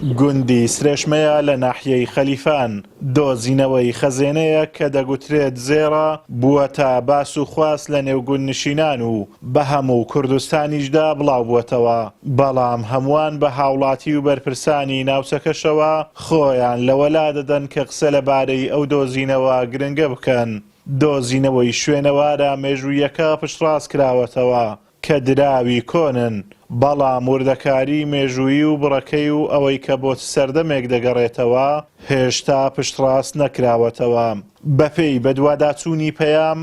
گوندی سرێشمەیە لە ناحیەی خەلیفان دۆزینەوەی خەزێنەیەک کە دەگوترێت زێڕە بووەتە باس و خواس لەنێو گوندنشینان و بە هەموو کوردستانیشدا بڵاو بووەتەوە بەڵام هەموان بە هاووڵاتی و بەرپرسانی ناوچەکەشەوە خۆیان لەوە دەدەن کە قسە لەبارەی ئەو دۆزینەوە گرنگە بکەن. دۆزینەوەی شوێنەوارە مێژوویەکە پشتڕاست کراوەتەوە کە دراوی کۆنن بەڵام وورده كاری مێژوویی و بڕەکەی و ئەوەی کە بۆ سەردەمێک دەگەڕێتەوە هێشتا پشتڕاست نەکراوەتەوە. بەپێی بەدواداچوونی پەیام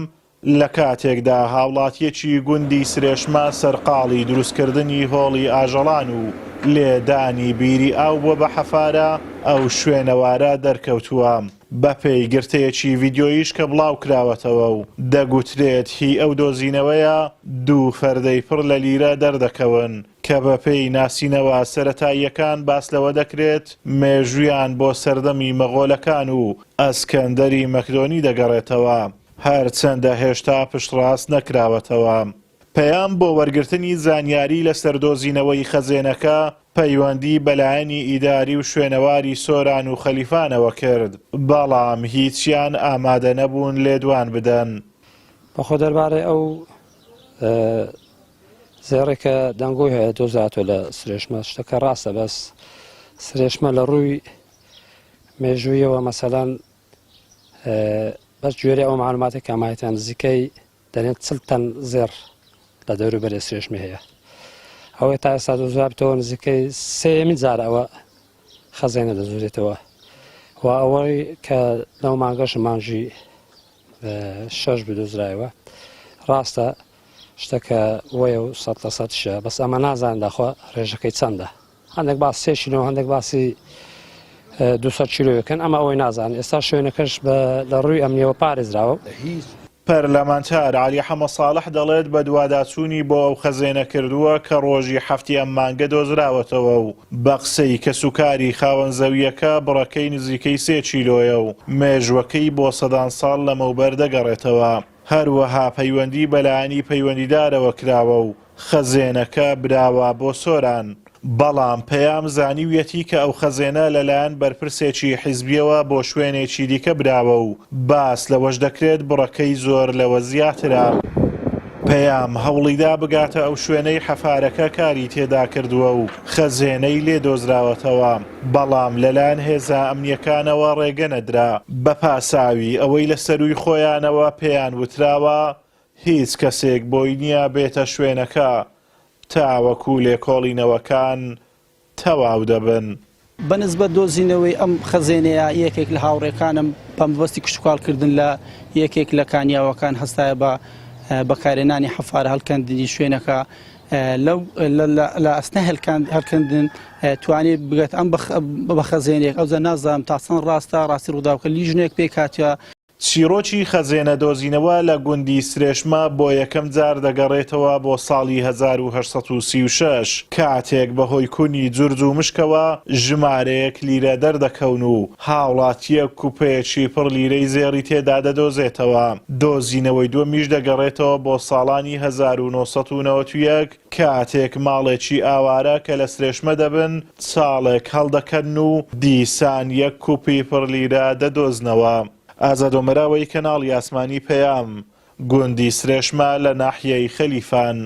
لە کاتێکدا هاوڵاتیەکی گوندی سرێشمە سەرقاڵی دروستکردنی هۆڵی ئاژەڵان و لێدانی بیری ئاو بۆ بە حەفارە ئەو شوێنەوارە دەرکەوتووە. بەپێی گرتەیەکی ڤیدیۆیش کە بڵاو کراوەتەوە و دەگوترێت هی ئەو دۆزینەوەیە دوو فەردەی پڕ لە لیرە دەردەکەون کە بەپێی ناسینەوە سەرەتاییەکان باس لەوە دەکرێت مێژوویان بۆ سەردەمی مەغۆلەکان و ئەسکەندەری مەکدۆنی دەگەڕێتەوە هەرچەندە هێشتا پشتڕاست نەکراوەتەوە. پەیام بۆ وەرگرتنی زانیاری لەسەر دۆزینەوەی خەزێنەکە پەیوەندی بەلایەنی ئیداری و شوێنەواری سۆران و خەلیفانەوە کرد بەڵام هیچیان ئامادە نەبوون لێدوان بدەن. بەخۆ دەربارەی ئەو زێڕێکە دەنگۆی هەیە دۆزاتۆ لە سرێشمە شتەکە ڕاستە بەس سرێشمە لە ڕووی مێژوویەوە مەسەلەن بەس گوێرە ئەو معلوماتێک کامایەتیان نزیکەی دەنێت 40 تەن زێڕ لە دەوروبەری سرێشمە هەیە. ئەوەی تا ئێستا دۆزرابێتەوە نزیکەی سێمین جارە ئەوە خەزێنە دەزورێتەوە و ئەوەی کە لەو مانگەش مانگی 6 بدۆزرایەوە ڕاستە شتەکە وەیە و 100%شە بەس ئەمە نازان داخوا ڕێژەکەی چەندە هەندێک باس 3 کیلۆ هەندێک باسی 200 کیلۆیەکەن ئەمە ئەوەی نازان ئێستا شوێنەکەش لە ڕووی ئەمنیەوە پارێزراوە. پەرلەمانتار عالی حەمە ساڵح دەڵێت بە دوواداچوونی بۆ ئەو خەزێنە کردووە کە ڕۆژی هەفتی ئەم مانگە دۆزراوەتەوە و بە قسەی کەسوکاری خاوەن زەویەکە بڕەکەی نزیکەی 3 کیلۆیە و مێژوەکەی بۆ سەدان ساڵ لەمەوبەر دەگەڕێتەوە. هەروەها پەیوەندی بەلایەنی پەیوەندیدارەوە کراوە و خەزێنەکە براوە بۆ سۆران بەڵام پەیام زانیویەتی کە ئەو خەزێنە لەلایەن بەرپرسێکی حیزبیەوە بۆ شوێنێکی دیکە براوە و باس لەوەش دەکرێت بڕەکەی زۆر لەوە زیاترە. پەیام هەوڵیدا بگاتە ئەو شوێنەی حەفارەکە کاری تێدا کردووە و خەزێنەی لێ دۆزراوەتەوە بەڵام لەلایەن هێزە ئەمنیەکانەوە ڕێگە نەدرا. بە پاساوی ئەوەی لە سەروی خۆیانەوە پێیان وتراوە هیچ کەسێک بۆی نییە بێتە شوێنەکە تاوەکو لێکۆڵینەوەکان تەواو دەبن. بەنسبەت دۆزینەوەی ئەم خەزێنەیە یەکێک لە هاوڕێکانم پەمبەستی کشتکاڵکردن لە یەکێک لە کانیاوەکان هەستایە بە بەکارێنانی حەفارە هەڵکەندنی شوێنەکە لە ئەسنە هەڵکەندن توانێت بگات ئەم بە خەزێنێک ئەوزە نازانم تا چەند ڕاستە ڕاستی ڕووداوکە لیژنێک پێی کاتیا. چیرۆکی خەزێنە دۆزینەوە لە گوندی سرێشمە بۆ یەکەم جار دەگەڕێتەوە بۆ ساڵی 1836 کاتێک بەهۆی کونی جورج و مشکەوە ژمارەیەک لیرە دەردەکەون و هاوڵاتیە کوپەیەکی پڕ لیرەی زێڕی تێدا دەدۆزێتەوە. دۆزینەوەی دووەمیش دەگەڕێتەوە بۆ ساڵانی 1991 کاتێک ماڵێکی ئاوارە کە لە سرێشمە دەبن ساڵێک هەڵدەکەن و دیسان یەک کوپی پڕ لیرە دەدۆزنەوە. ئازادۆمەراوەی کەناڵی ئاسمانی پەیام گوندی سرێشمە لە ناحیەی خەلیفان.